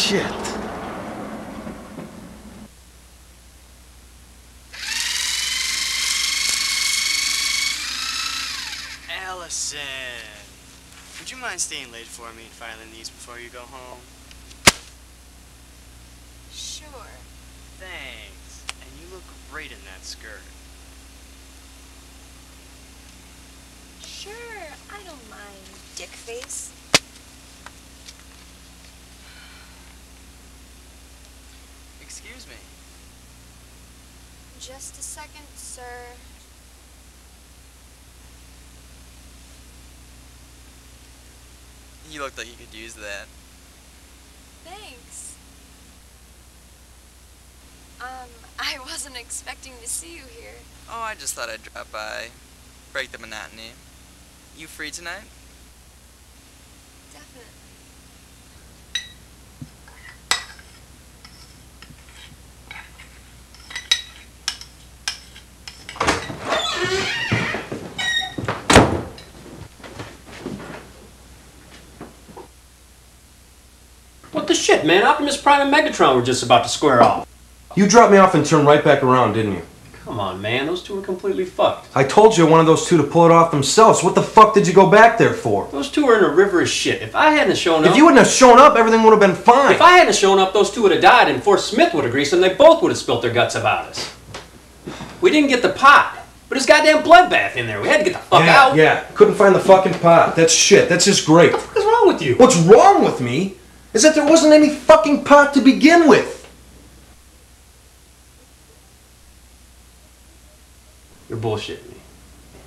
shit. Allison, would you mind staying late for me and filing these before you go home? Sure. Thanks. And you look great in that skirt. Sure, I don't mind, dick face. Excuse me. Just a second, sir. You look like you could use that. Thanks. I wasn't expecting to see you here. Oh, I just thought I'd drop by. Break the monotony. You free tonight? Definitely. What the shit, man? Optimus Prime and Megatron were just about to square off. You dropped me off and turned right back around, didn't you? Come on, man. Those two are completely fucked. I told you one of those two to pull it off themselves. What the fuck did you go back there for? Those two are in a river of shit. If I hadn't shown up... If you wouldn't have shown up, everything would have been fine. If I hadn't shown up, those two would have died and Fort Smith would have greased them. They both would have spilt their guts about us. We didn't get the pot, but there's goddamn bloodbath in there. We had to get the fuck out. Yeah, couldn't find the fucking pot. That's shit. That's just great. What the fuck is wrong with you? What's wrong with me is that there wasn't any fucking pot to begin with. You're bullshitting me.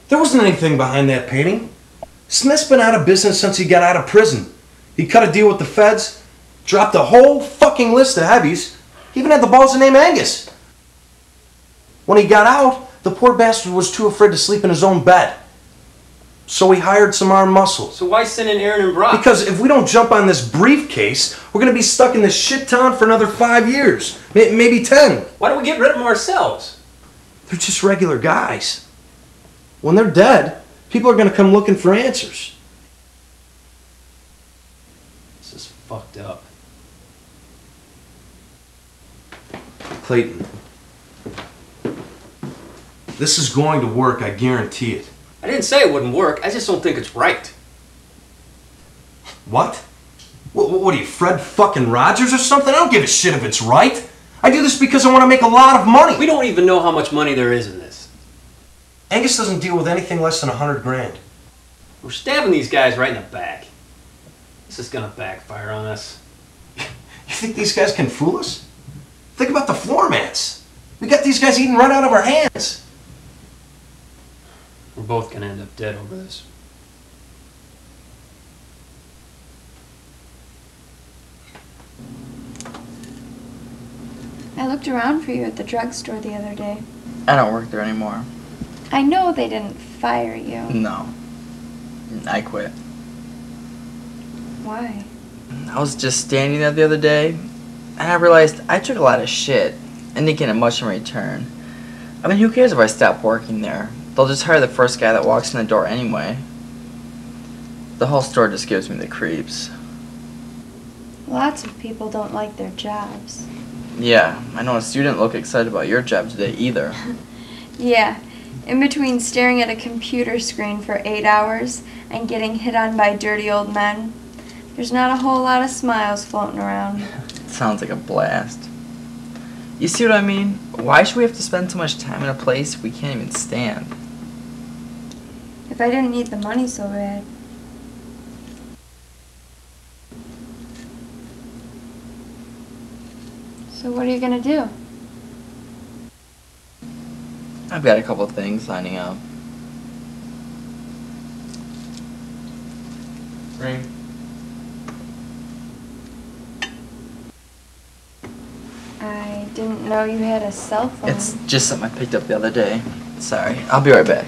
There wasn't anything behind that painting. Smith's been out of business since he got out of prison. He cut a deal with the feds, dropped a whole fucking list of heavies, he even had the balls to name Angus. When he got out, the poor bastard was too afraid to sleep in his own bed. So he hired some armed muscle. So why send in Aaron and Brock? Because if we don't jump on this briefcase, we're going to be stuck in this shit town for another 5 years. Maybe 10. Why don't we get rid of them ourselves? They're just regular guys. When they're dead, people are going to come looking for answers. This is fucked up. Clayton, this is going to work, I guarantee it. I didn't say it wouldn't work. I just don't think it's right. What? What are you, Fred fucking Rogers or something? I don't give a shit if it's right. I do this because I want to make a lot of money. We don't even know how much money there is in this. Angus doesn't deal with anything less than 100 grand. We're stabbing these guys right in the back. This is gonna backfire on us. You think these guys can fool us? Think about the floor mats. We got these guys eating right out of our hands. We're both gonna end up dead over this. I looked around for you at the drugstore the other day. I don't work there anymore. I know they didn't fire you. No. I quit. Why? I was just standing there the other day, and I realized I took a lot of shit and didn't get much in return. I mean, who cares if I stop working there? They'll just hire the first guy that walks in the door anyway. The whole store just gives me the creeps. Lots of people don't like their jobs. Yeah, I noticed you didn't look excited about your job today either. Yeah, in between staring at a computer screen for 8 hours and getting hit on by dirty old men, there's not a whole lot of smiles floating around. Sounds like a blast. You see what I mean? Why should we have to spend so much time in a place we can't even stand? If I didn't need the money so bad. So what are you gonna do? I've got a couple of things lining up. Ring. I didn't know you had a cell phone. It's just something I picked up the other day. Sorry, I'll be right back.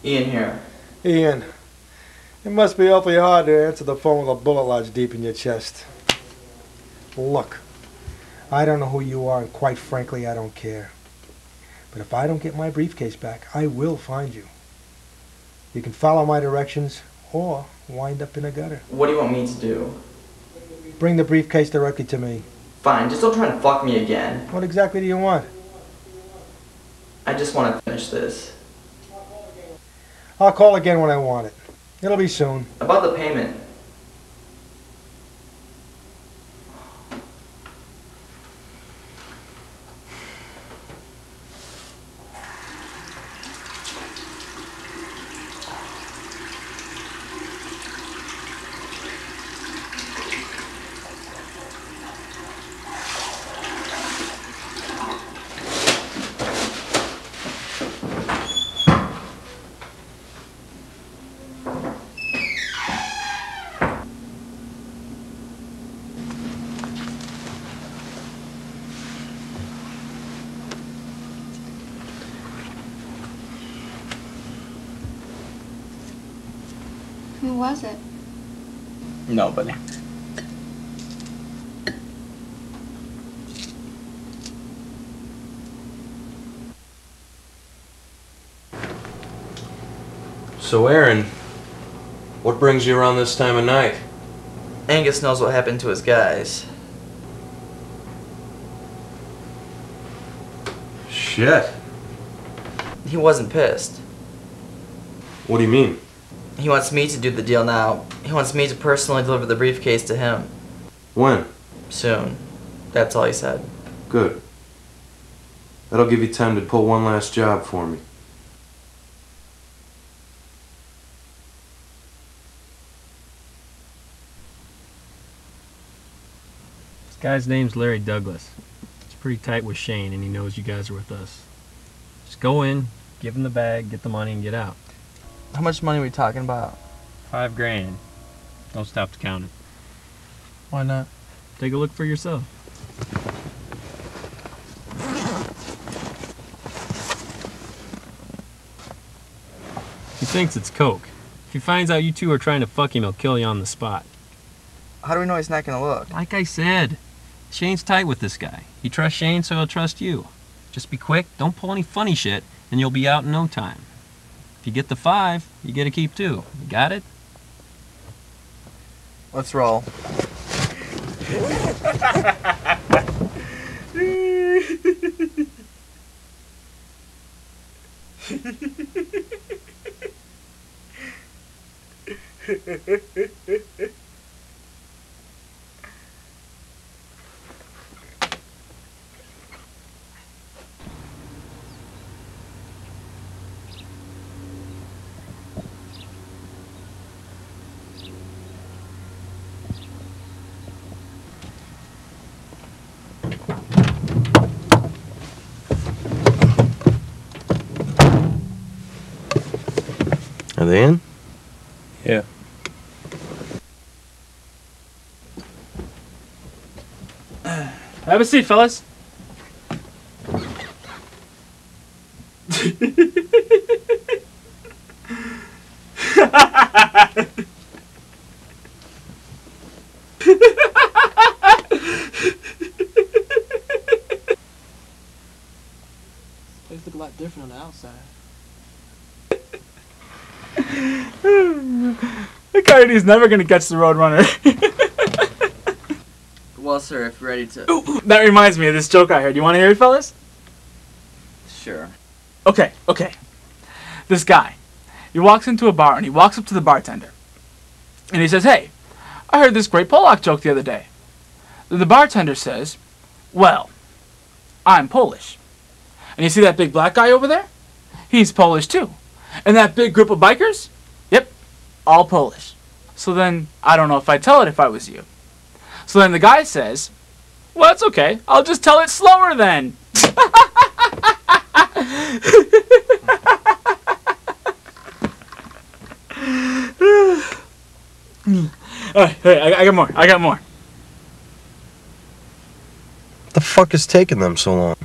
Ian here. Ian, it must be awfully hard to answer the phone with a bullet lodged deep in your chest. Look, I don't know who you are, and quite frankly, I don't care. But if I don't get my briefcase back, I will find you. You can follow my directions or wind up in a gutter. What do you want me to do? Bring the briefcase directly to me. Fine, just don't try to fuck me again. What exactly do you want? I just want to finish this. I'll call again when I want it. It'll be soon. About the payment. Who was it? Nobody. So, Aaron, what brings you around this time of night? Angus knows what happened to his guys. Shit. He wasn't pissed. What do you mean? He wants me to do the deal now. He wants me to personally deliver the briefcase to him. When? Soon. That's all he said. Good. That'll give you time to pull one last job for me. This guy's name's Larry Douglas. He's pretty tight with Shane, and he knows you guys are with us. Just go in, give him the bag, get the money, and get out. How much money are we talking about? $5 grand. Don't stop to count it. Why not? Take a look for yourself. He thinks it's coke. If he finds out you two are trying to fuck him, he'll kill you on the spot. How do we know he's not gonna look? Like I said, Shane's tight with this guy. He trusts Shane, so he'll trust you. Just be quick, don't pull any funny shit, and you'll be out in no time. If you get the 5, you get to keep 2. You got it? Let's roll. Are they in? Yeah. Have a seat, fellas. Things look a lot different on the outside. The Coyote's never gonna catch the Roadrunner. Well, sir, if you're ready to... Ooh, that reminds me of this joke I heard. You want to hear it, fellas? Sure. Okay. This guy, he walks into a bar and he walks up to the bartender. And he says, "Hey, I heard this great Polak joke the other day." The bartender says, "Well, I'm Polish." And you see that big black guy over there? He's Polish too. And that big group of bikers? Yep, all Polish. So then, I don't know if I'd tell it if I was you. So then the guy says, "Well, that's okay. I'll just tell it slower then." Hey, I got more. What the fuck is taking them so long?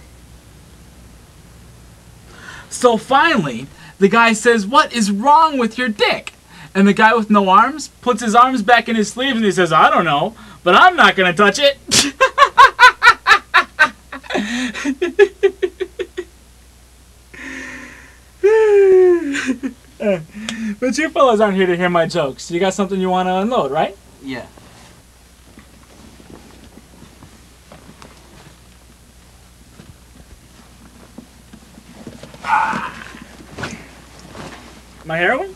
So finally, the guy says, "What is wrong with your dick?" And the guy with no arms puts his arms back in his sleeves and he says, "I don't know, but I'm not gonna touch it." But you fellas aren't here to hear my jokes. You got something you want to unload, right? Yeah. My heroin?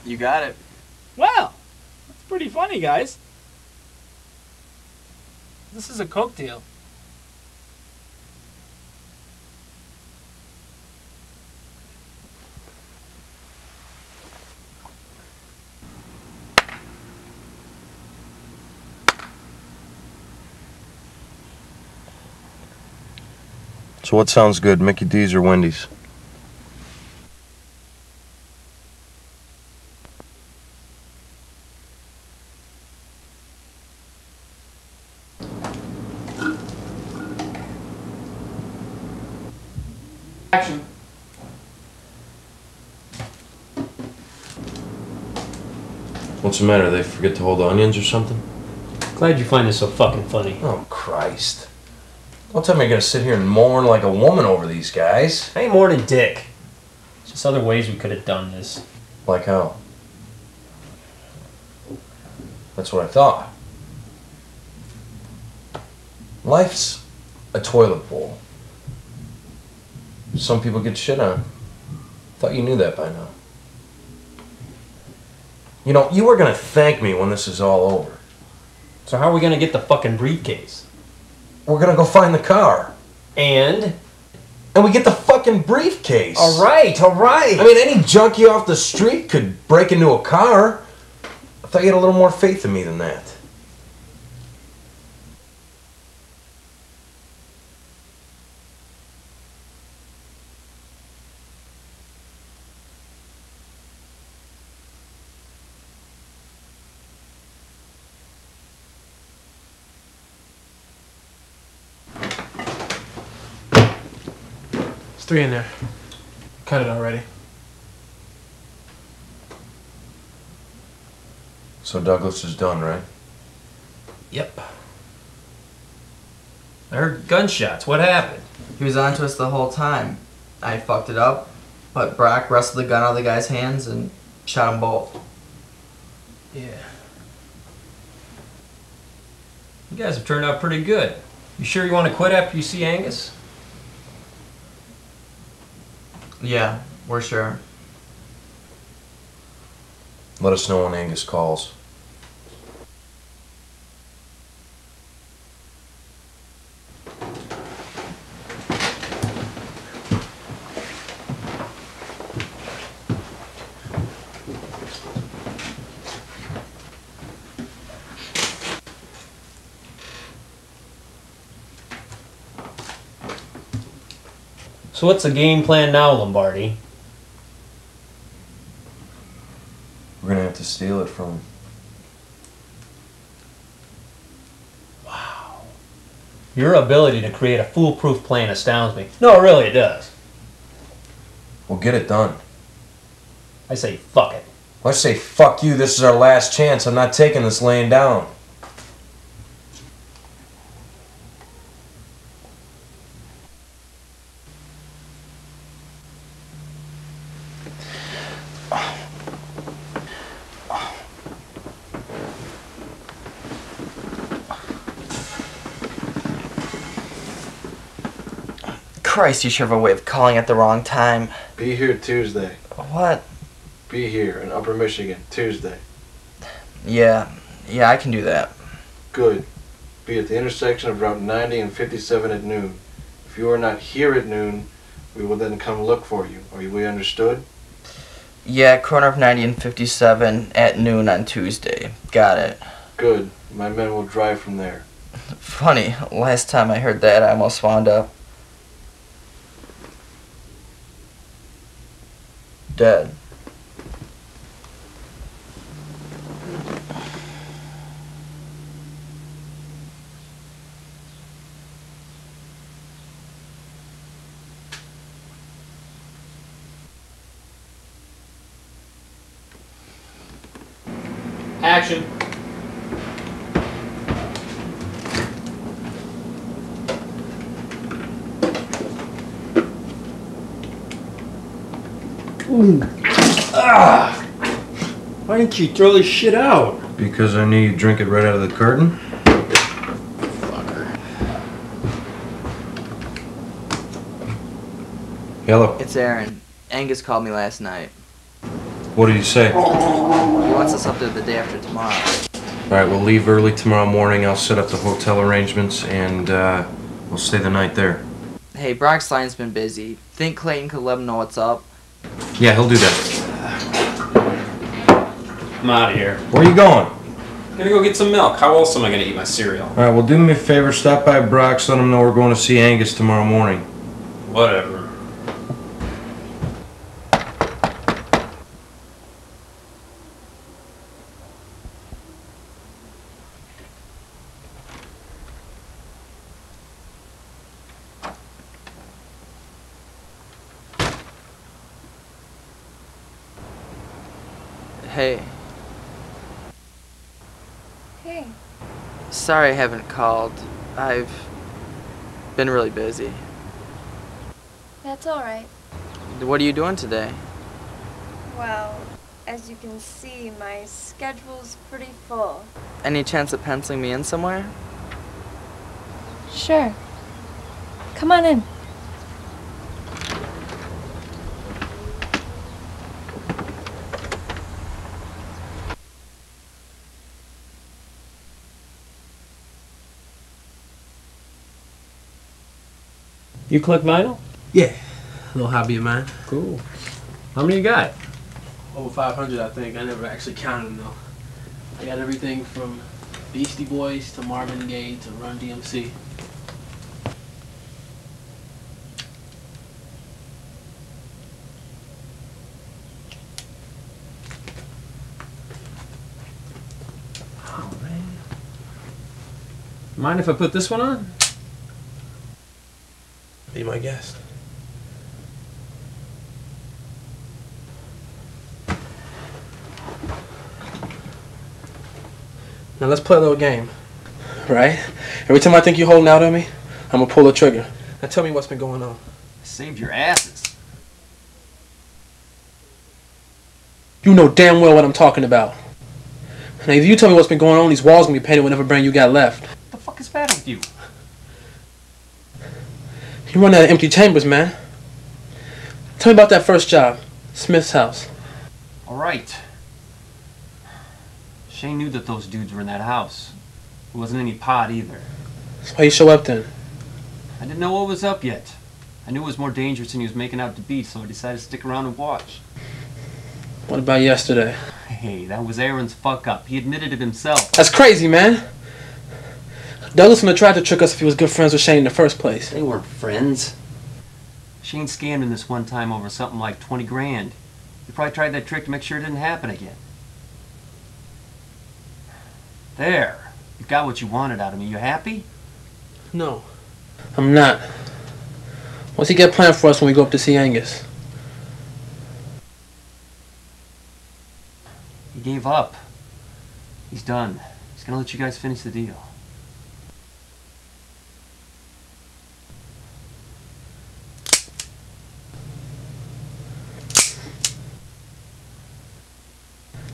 You got it. Well, that's pretty funny, guys. This is a coke deal. So what sounds good, Mickey D's or Wendy's? Action. What's the matter? They forget to hold the onions or something? Glad you find this so fucking funny. Oh, Christ. Don't tell me you're gonna sit here and mourn like a woman over these guys. I ain't more than Dick. There's just other ways we could have done this. Like how? That's what I thought. Life's a toilet bowl. Some people get shit on. Thought you knew that by now. You know, you were gonna thank me when this is all over. So how are we gonna get the fucking briefcase? We're gonna go find the car. And we get the fucking briefcase. Alright. I mean, any junkie off the street could break into a car. I thought you had a little more faith in me than that. There's 3 in there. Cut it already. So Douglas is done, right? Yep. I heard gunshots. What happened? He was on to us the whole time. I fucked it up, but Brock wrestled the gun out of the guy's hands and shot them both. Yeah. You guys have turned out pretty good. You sure you want to quit after you see Angus? Yeah, we're sure. Let us know when Angus calls. So what's the game plan now, Lombardi? We're gonna have to steal it from him. Wow. Your ability to create a foolproof plan astounds me. No, really, it does. We'll get it done. I say fuck it. Let's say fuck you, this is our last chance. I'm not taking this laying down. Christ, you sure have a way of calling at the wrong time. Be here Tuesday. What? Be here in Upper Michigan, Tuesday. Yeah, I can do that. Good. Be at the intersection of Route 90 and 57 at noon. If you are not here at noon, we will then come look for you. Are we understood? Yeah, corner of 90 and 57 at noon on Tuesday. Got it. Good. My men will drive from there. Funny, last time I heard that I almost wound up dead. Action. Why didn't you throw this shit out? Because I knew you'd drink it right out of the carton. Hello. It's Aaron. Angus called me last night. What did he say? He wants us up there the day after tomorrow. Alright, we'll leave early tomorrow morning. I'll set up the hotel arrangements and we'll stay the night there. Hey, Brock's line's been busy. Think Clayton could let him know what's up? Yeah, he'll do that. I'm out of here. Where are you going? I'm gonna go get some milk. How else am I gonna eat my cereal? Alright, well do me a favor. Stop by Brock's. Let him know we're going to see Angus tomorrow morning. Whatever. Hey. Hey. Sorry I haven't called. I've been really busy. That's alright. What are you doing today? Well, as you can see, my schedule's pretty full. Any chance of penciling me in somewhere? Sure. Come on in. You collect vinyl? Yeah, a little hobby of mine. Cool. How many you got? Over 500, I think. I never actually counted them though. I got everything from Beastie Boys to Marvin Gaye to Run DMC. Oh, man. Mind if I put this one on? Be my guest. Now let's play a little game. Right? Every time I think you're holding out on me, I'm gonna pull the trigger. Now tell me what's been going on. Saved your asses. You know damn well what I'm talking about. Now if you tell me what's been going on, these walls gonna be painted whenever brain you got left. What the fuck is bad with you? You run out of empty chambers, man. Tell me about that first job, Smith's house. Alright. Shane knew that those dudes were in that house. There wasn't any pot either. That's why you show up then. I didn't know what was up yet. I knew it was more dangerous than he was making out to be, so I decided to stick around and watch. What about yesterday? Hey, that was Aaron's fuck up. He admitted it himself. That's crazy, man. Douglas would have tried to trick us if he was good friends with Shane in the first place. They weren't friends. Shane scammed him this one time over something like 20 grand. He probably tried that trick to make sure it didn't happen again. There. You got what you wanted out of me. You happy? No. I'm not. What's he got planned for us when we go up to see Angus? He gave up. He's done. He's gonna let you guys finish the deal.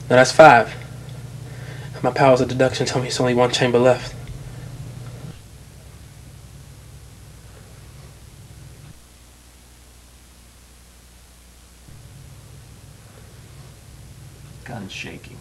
Now that's 5. My powers of deduction tell me there's only one chamber left. Gun's shaking.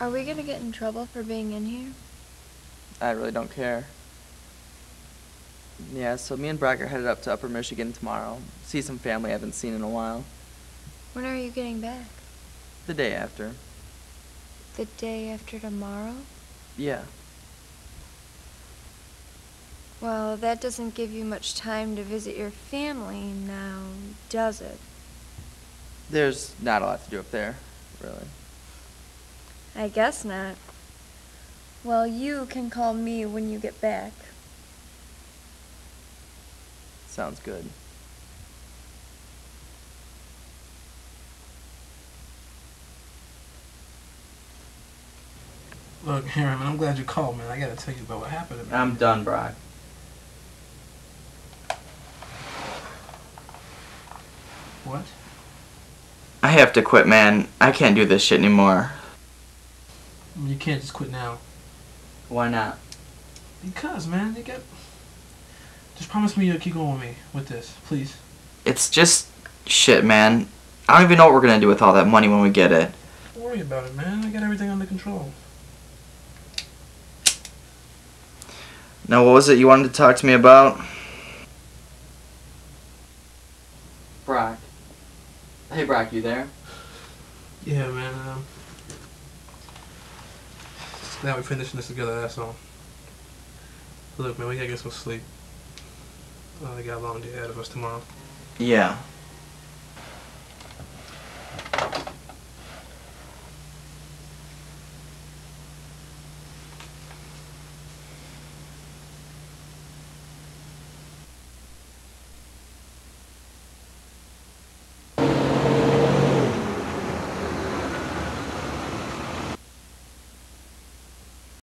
Are we gonna get in trouble for being in here? I really don't care. Yeah, so me and Brock are headed up to Upper Michigan tomorrow. See some family I haven't seen in a while. When are you getting back? The day after. The day after tomorrow? Yeah. Well, that doesn't give you much time to visit your family now, does it? There's not a lot to do up there, really. I guess not. Well, you can call me when you get back. Sounds good. Look, Harry, man, I'm glad you called, man. I gotta tell you about what happened to me. I'm done, Brock. What? I have to quit, man. I can't do this shit anymore. You can't just quit now. Why not? Because, man, you got... Just promise me you'll keep going with me with this, please. It's just shit, man. I don't even know what we're gonna do with all that money when we get it. Don't worry about it, man. I got everything under control. Now, what was it you wanted to talk to me about? Brock. Hey, Brock, you there? Yeah, man. Just glad we're finishing this together, that's all. Look, man, we gotta get some sleep. We got a long day ahead of us tomorrow. Yeah.